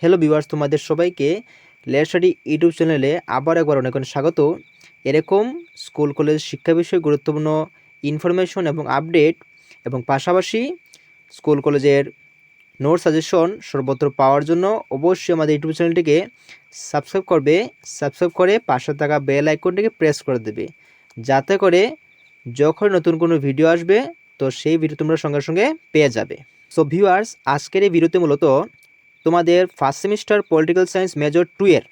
Hello viewers, তোমাদের সবাইকে layer study YouTube চ্যানেলে আবার একবার অনেক অনেক স্বাগত। এরকম স্কুল কলেজ শিক্ষা বিষয়ে গুরুত্বপূর্ণ ইনফরমেশন এবং আপডেট এবং পাশাপাশি স্কুল কলেজের নোট সাজেশন সর্বত্র পাওয়ার জন্য অবশ্যই আমাদের ইউটিউব চ্যানেলটিকে সাবস্ক্রাইব করবে। সাবস্ক্রাইব করে পাশে থাকা বেল আইকনটিকে প্রেস করে দেবে, যাতে করে যখন নতুন কোনো ভিডিও আসবে তো সেই ভিডিও তোমরা সঙ্গে সঙ্গে পেয়ে যাবে। সো ভিউয়ার্স, আজকের এই ভিডিওতে মূলত তোমাদের first semester political science major 2 এর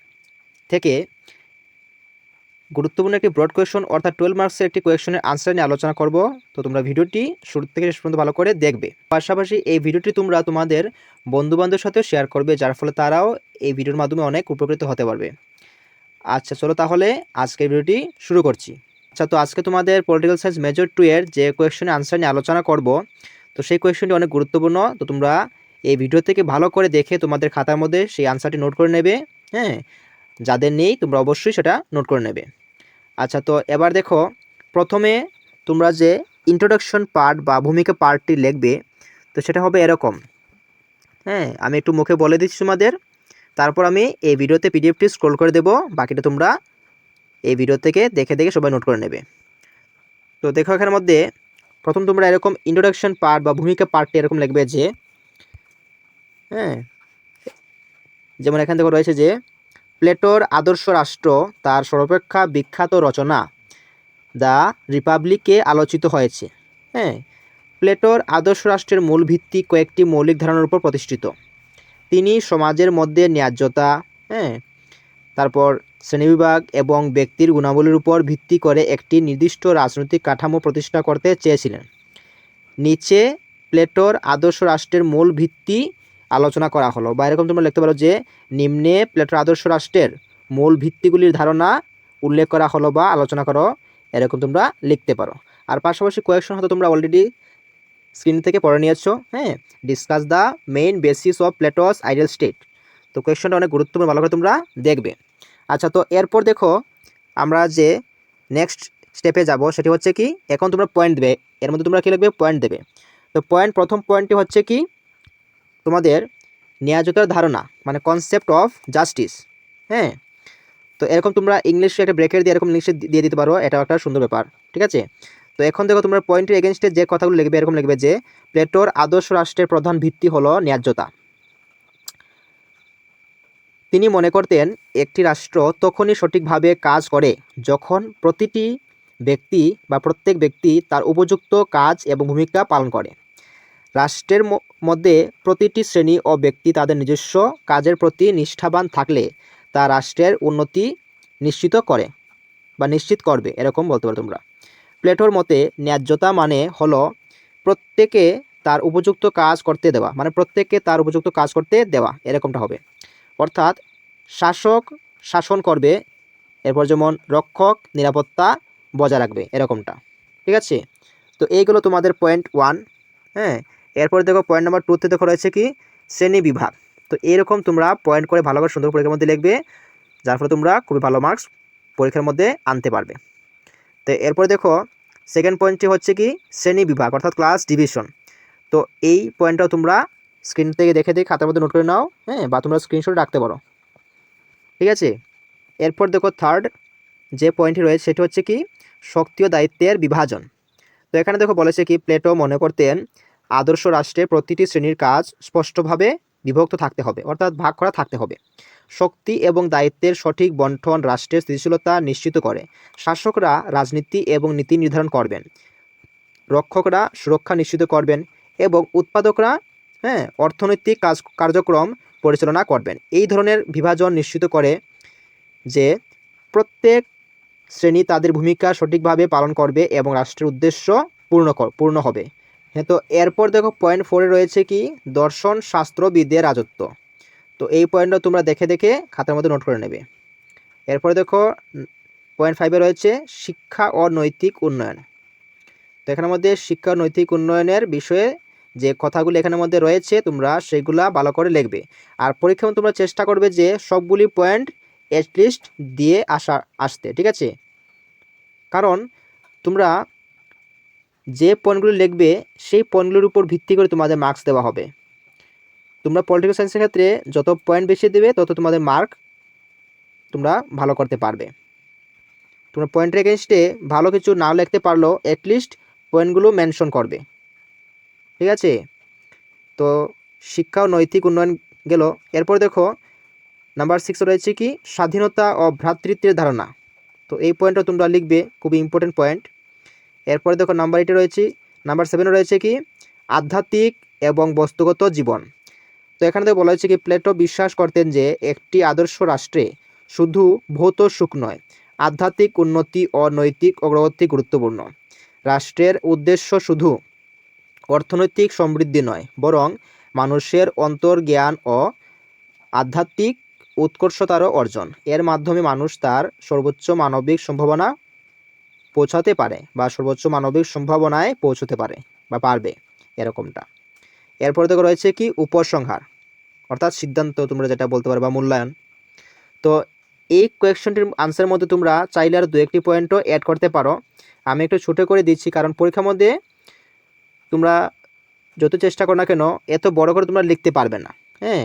থেকে গুরুত্বপূর্ণ একটি ব্রড কোয়েশন অর্থাৎ 12 মার্কসের একটি কোয়েশনের আনসার নিয়ে আলোচনা করব। তো তোমরা ভিডিওটি শুরু থেকে শেষ পর্যন্ত ভালো করে দেখবে। পাশাপাশি এই ভিডিওটি তোমরা তোমাদের বন্ধুবান্ধবের সাথেও শেয়ার করবে, যার ফলে তারাও এই ভিডিওর মাধ্যমে অনেক উপকৃত হতে পারবে। আচ্ছা, চলো তাহলে আজকের ভিডিওটি শুরু করছি। আচ্ছা, তো আজকে তোমাদের পলিটিক্যাল সায়েন্স মেজর 2 এর যে কোয়েশনের আনসার নিয়ে আলোচনা করব, তো সেই কোয়েশনটি অনেক গুরুত্বপূর্ণ। তো তোমরা এই ভিডিও থেকে ভালো করে দেখে তোমাদের খাতার মধ্যে সেই আনসারটি নোট করে নেবে। হ্যাঁ, যাদের নেই তোমরা অবশ্যই সেটা নোট করে নেবে। আচ্ছা, তো এবার দেখো, প্রথমে তোমরা যে ইন্ট্রোডাকশন পার্ট বা ভূমিকা পার্টটি লিখবে, তো সেটা হবে এরকম। হ্যাঁ, আমি একটু মুখে বলে দিচ্ছি তোমাদের, তারপর আমি এই ভিডিওতে পিডিএফটি স্ক্রল করে দেবো, বাকিটা তোমরা এই ভিডিও থেকে দেখে দেখে সবাই নোট করে নেবে। তো দেখো, এখানের মধ্যে প্রথম তোমরা এরকম ইন্ট্রোডাকশন পার্ট বা ভূমিকা পার্টটি এরকম লিখবে যে, হ্যাঁ, যেমন এখান থেকে রয়েছে যে প্লেটোর আদর্শ রাষ্ট্র তার সর্বাপেক্ষা বিখ্যাত রচনা দ্য রিপাবলিকে আলোচিত হয়েছে। হ্যাঁ, প্লেটোর আদর্শ রাষ্ট্রের মূল ভিত্তি কয়েকটি মৌলিক ধারণার উপর প্রতিষ্ঠিত। তিনি সমাজের মধ্যে ন্যায্যতা, হ্যাঁ, তারপর শ্রেণীবিভাগ এবং ব্যক্তির গুণাবলীর উপর ভিত্তি করে একটি নির্দিষ্ট রাজনৈতিক কাঠামো প্রতিষ্ঠা করতে চেয়েছিলেন। নিচে প্লেটোর আদর্শ রাষ্ট্রের মূল ভিত্তি আলোচনা করা হলো, বা এরকম তোমরা লিখতে পারো যে নিম্নে প্লেটোর আদর্শ রাষ্ট্রের মূল ভিত্তিগুলির ধারণা উল্লেখ করা হলো বা আলোচনা করো, এরকম তোমরা লিখতে পারো। আর পাশাপাশি কোয়েকশন হয়তো তোমরা অলরেডি স্ক্রিন থেকে পড়ে নিয়েছো। হ্যাঁ, discuss the main basis of Plato's ideal state. তো কোয়েকশনটা অনেক গুরুত্বপূর্ণ, ভালো করে তোমরা দেখবে। আচ্ছা, তো এরপর দেখো আমরা যে নেক্সট স্টেপে যাব, সেটি হচ্ছে কি, এখন তোমরা পয়েন্ট দেবে। এর মধ্যে তোমরা কী লিখবে? পয়েন্ট দেবে। তো প্রথম পয়েন্টটি হচ্ছে কি, তোমাদের ন্যায্যতার ধারণা মানে কনসেপ্ট অফ জাস্টিস। হ্যাঁ, তো এরকম তোমরা ইংলিশে একটা ব্রেকেট দিয়ে এরকম ইংলিশে দিয়ে দিতে পারো, এটা একটা সুন্দর ব্যাপার। ঠিক আছে, তো এখন দেখো তোমরা পয়েন্টের এগেনস্টে যে কথাগুলো লিখবে, এরকম লিখবে যে প্লেটোর আদর্শ রাষ্ট্রের প্রধান ভিত্তি হলো ন্যায্যতা। তিনি মনে করতেন একটি রাষ্ট্র তখনই সঠিকভাবে কাজ করে যখন প্রতিটি ব্যক্তি বা প্রত্যেক ব্যক্তি তার উপযুক্ত কাজ এবং ভূমিকা পালন করে। রাষ্ট্রের মধ্যে প্রতিটি শ্রেণী ও ব্যক্তি তাদের নিজস্ব কাজের প্রতি নিষ্ঠাবান থাকলে তা রাষ্ট্রের উন্নতি নিশ্চিত করে বা নিশ্চিত করবে, এরকম বলতে পারো তোমরা। প্লেটোর মতে ন্যায্যতা মানে হলো প্রত্যেকে তার উপযুক্ত কাজ করতে দেওয়া, মানে প্রত্যেককে তার উপযুক্ত কাজ করতে দেওয়া, এরকমটা হবে। অর্থাৎ শাসক শাসন করবে, এরপর যেমন রক্ষক নিরাপত্তা বজায় রাখবে, এরকমটা। ঠিক আছে, তো এইগুলো তোমাদের পয়েন্ট 1। হ্যাঁ, এরপর দেখো পয়েন্ট নাম্বার 2তে দেখো রয়েছে কি, শ্রেণী বিভাগ। তো এরকম তোমরা পয়েন্ট করে ভালো করে সুন্দর পরীক্ষার মধ্যে লিখবে, যার ফলে তোমরা খুবই ভালো মার্কস পরীক্ষার মধ্যে আনতে পারবে। তো এরপরে দেখো সেকেন্ড পয়েন্টটি হচ্ছে কি, শ্রেণী বিভাগ অর্থাৎ ক্লাস ডিভিশন। তো এই পয়েন্টটাও তোমরা স্ক্রিন থেকে দেখে দেখে খাতার মধ্যে নোট করে নাও। হ্যাঁ, বা তোমরা স্ক্রিনশট রাখতে পারো। ঠিক আছে, এরপর দেখো থার্ড যে পয়েন্টটি রয়েছে সেটি হচ্ছে কি, শক্তি ও দায়িত্বের বিভাজন। তো এখানে দেখো বলেছে কি, প্লেটো মনে করতেন আদর্শ রাষ্ট্রে প্রতিটি শ্রেণীর কাজ স্পষ্টভাবে বিভক্ত থাকতে হবে, অর্থাৎ ভাগ করা থাকতে হবে। শক্তি এবং দায়িত্বের সঠিক বন্টন রাষ্ট্রের স্থিতিশীলতা নিশ্চিত করে। শাসকরা রাজনীতি এবং নীতি নির্ধারণ করবেন, রক্ষকরা সুরক্ষা নিশ্চিত করবেন এবং উৎপাদকরা, হ্যাঁ, অর্থনৈতিক কার্যক্রম পরিচালনা করবেন। এই ধরনের বিভাজন নিশ্চিত করে যে প্রত্যেক শ্রেণী তাদের ভূমিকা সঠিকভাবে পালন করবে এবং রাষ্ট্রের উদ্দেশ্য পূর্ণ হবে। হ্যাঁ, তো এরপর দেখো পয়েন্ট 4-এ রয়েছে কি, দর্শন শাস্ত্রবিদের রাজত্ব। তো এই পয়েন্টটা তোমরা দেখে দেখে খাতার মধ্যে নোট করে নেবে। এরপরে দেখো পয়েন্ট 5-এ রয়েছে শিক্ষা ও নৈতিক উন্নয়ন। তো এখানের মধ্যে শিক্ষা ও নৈতিক উন্নয়নের বিষয়ে যে কথাগুলো এখানের মধ্যে রয়েছে তোমরা সেগুলা ভালো করে লিখবে। আর পরীক্ষায় তোমরা চেষ্টা করবে যে সবগুলি পয়েন্ট অ্যাটলিস্ট দিয়ে আসতে। ঠিক আছে, কারণ তোমরা যে পয়েন্টগুলো লিখবে সেই পয়েন্টগুলোর উপর ভিত্তি করে তোমাদের মার্কস দেওয়া হবে। তোমরা পলিটিক্যাল সায়েন্সের ক্ষেত্রে যত পয়েন্ট বেশি দেবে তত তোমাদের মার্ক তোমরা ভালো করতে পারবে। তোমরা পয়েন্টের এগেনস্টে ভালো কিছু নাও লিখতে পারলেও অ্যাটলিস্ট পয়েন্টগুলো মেনশন করবে, ঠিক আছে। তো শিক্ষা ও নৈতিক উন্নয়ন গেল। এরপর দেখো নাম্বার 6 রয়েছে কি স্বাধীনতা ও ভ্রাতৃত্বের ধারণা। তো এই পয়েন্টটা তোমরা লিখবে, খুবই ইম্পর্টেন্ট পয়েন্ট। এরপরে দেখো নাম্বার 8 রয়েছে, নাম্বার 7 রয়েছে কি আধ্যাত্মিক এবং বস্তুগত জীবন। তো এখানে তো বলা হয়েছে কি প্লেটো বিশ্বাস করতেন যে একটি আদর্শ রাষ্ট্রে শুধু ভৌত সুখ নয়, আধ্যাত্মিক উন্নতি ও নৈতিক অগ্রগতি গুরুত্বপূর্ণ। রাষ্ট্রের উদ্দেশ্য শুধু অর্থনৈতিক সমৃদ্ধি নয়, বরং মানুষের অন্তর্জ্ঞান ও আধ্যাত্মিক উৎকর্ষতারও অর্জন। এর মাধ্যমে মানুষ তার সর্বোচ্চ মানবিক সম্ভাবনা পৌঁছাতে পারে বা সর্বোচ্চ মানবিক সম্ভাবনায় পৌঁছতে পারে বা পারবে, এরকমটা। এরপরে দেখো রয়েছে কি উপসংহার, অর্থাৎ সিদ্ধান্ত তোমরা যেটা বলতে পারো বা মূল্যায়ন। তো এই কোয়েশ্চনটির আনসারের মধ্যে তোমরা চাইলে আর 2-1টি পয়েন্টও অ্যাড করতে পারো। আমি একটু ছোটো করে দিচ্ছি, কারণ পরীক্ষার মধ্যে তোমরা যত চেষ্টা করো না কেন এত বড় করে তোমরা লিখতে পারবে না। হ্যাঁ,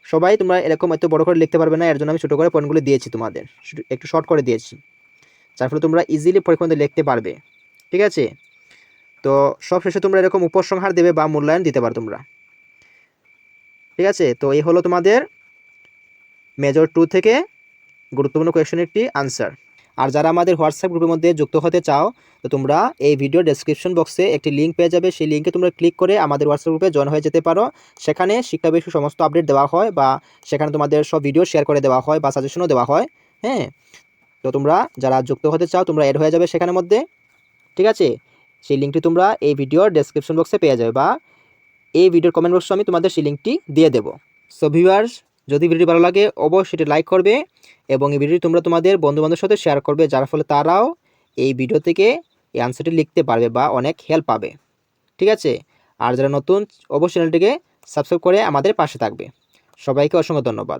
সবাই তোমরা এরকম এত বড় করে লিখতে পারবে না, এর জন্য আমি ছোটো করে পয়েন্টগুলো দিয়েছি, তোমাদের একটু শর্ট করে দিয়েছি, যার ফলে তোমরা ইজিলি পরীক্ষার মধ্যে লিখতে পারবে, ঠিক আছে। তো সব শেষে তোমরা এরকম উপসংহার দেবে বা মূল্যায়ন দিতে পারো তোমরা, ঠিক আছে। তো এই হলো তোমাদের মেজর 2 থেকে গুরুত্বপূর্ণ কোয়েশ্চেনের একটি আনসার। আর যারা আমাদের হোয়াটসঅ্যাপ গ্রুপের মধ্যে যুক্ত হতে চাও, তো তোমরা এই ভিডিও ডেসক্রিপশন বক্সে একটি লিঙ্ক পেয়ে যাবে, সেই লিঙ্কে তোমরা ক্লিক করে আমাদের হোয়াটসঅ্যাপ গ্রুপে জয়েন হয়ে যেতে পারো। সেখানে শিক্ষা বিষয়ক সমস্ত আপডেট দেওয়া হয় বা সেখানে তোমাদের সব ভিডিও শেয়ার করে দেওয়া হয় বা সাজেশনও দেওয়া হয়। হ্যাঁ, তো তোমরা যারা যুক্ত হতে চাও তোমরা অ্যাড হয়ে যাবে সেখানের মধ্যে, ঠিক আছে। সেই লিঙ্কটি তোমরা এই ভিডিওর ডেসক্রিপশন বক্সে পেয়ে যাবে বা এই ভিডিওর কমেন্ট বক্সে আমি তোমাদের সেই লিঙ্কটি দিয়ে দেবো। সো ভিউয়ার্স, যদি ভিডিওটি ভালো লাগে অবশ্যই সেটি লাইক করবে এবং এই ভিডিওটি তোমরা তোমাদের বন্ধুবান্ধবের সাথে শেয়ার করবে, যার ফলে তারাও এই ভিডিও থেকে এই আনসারটি লিখতে পারবে বা অনেক হেল্প পাবে, ঠিক আছে। আর যারা নতুন অবশ্যই চ্যানেলটিকে সাবস্ক্রাইব করে আমাদের পাশে থাকবে। সবাইকে অসংখ্য ধন্যবাদ।